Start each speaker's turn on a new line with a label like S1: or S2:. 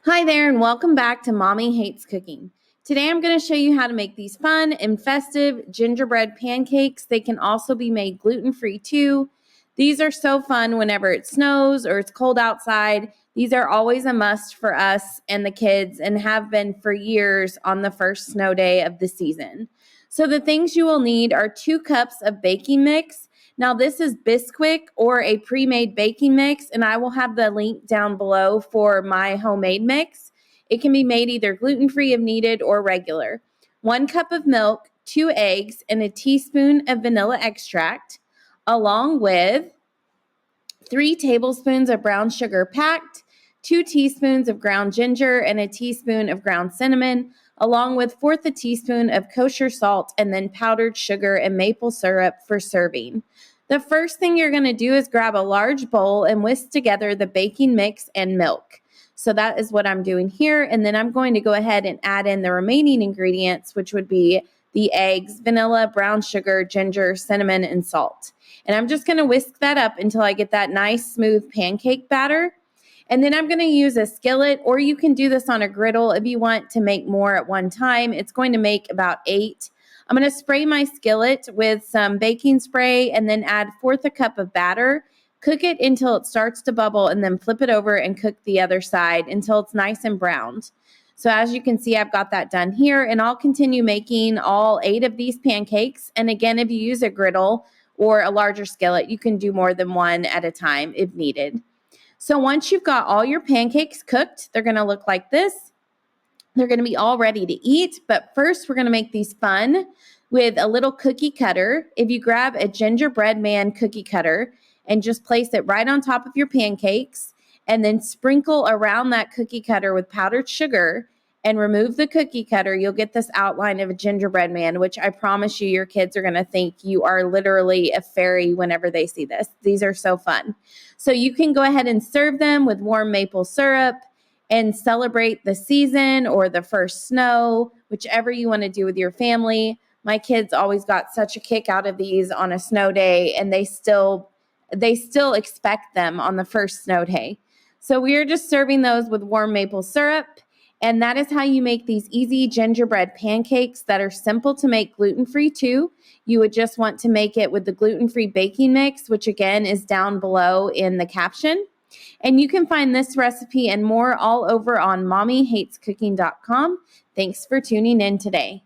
S1: Hi there, and welcome back to Mommy Hates Cooking. Today I'm going to show you how to make these fun and festive gingerbread pancakes. They can also be made gluten-free too. These are so fun whenever it snows or it's cold outside. These are always a must for us and the kids and have been for years on the first snow day of the season. So the things you will need are 2 cups of baking mix. Now, this is Bisquick or a pre-made baking mix, and I will have the link down below for my homemade mix. It can be made either gluten-free if needed or regular. 1 cup of milk, 2 eggs, and a teaspoon of vanilla extract, along with 3 tablespoons of brown sugar packed, 2 teaspoons of ground ginger, and a teaspoon of ground cinnamon, along with 1/4 a teaspoon of kosher salt, and then powdered sugar and maple syrup for serving. The first thing you're going to do is grab a large bowl and whisk together the baking mix and milk. So that is what I'm doing here. And then I'm going to go ahead and add in the remaining ingredients, which would be the eggs, vanilla, brown sugar, ginger, cinnamon, and salt. And I'm just going to whisk that up until I get that nice smooth pancake batter. And then I'm going to use a skillet, or you can do this on a griddle if you want to make more at one time. It's going to make about 8. I'm going to spray my skillet with some baking spray and then add 1/4 a cup of batter. Cook it until it starts to bubble and then flip it over and cook the other side until it's nice and browned. So as you can see, I've got that done here, and I'll continue making all 8 of these pancakes. And again, if you use a griddle or a larger skillet, you can do more than one at a time if needed. So once you've got all your pancakes cooked, they're going to look like this. They're going to be all ready to eat, but first we're going to make these fun with a little cookie cutter. If you grab a gingerbread man cookie cutter and just place it right on top of your pancakes and then sprinkle around that cookie cutter with powdered sugar and remove the cookie cutter, you'll get this outline of a gingerbread man, which I promise you your kids are going to think you are literally a fairy whenever they see this. These are so fun. So you can go ahead and serve them with warm maple syrup and celebrate the season or the first snow, whichever you want to do with your family. My kids always got such a kick out of these on a snow day, and they still expect them on the first snow day. So we are just serving those with warm maple syrup, and that is how you make these easy gingerbread pancakes that are simple to make gluten-free too. You would just want to make it with the gluten-free baking mix, which again is down below in the caption. And you can find this recipe and more all over on mommyhatescooking.com. Thanks for tuning in today.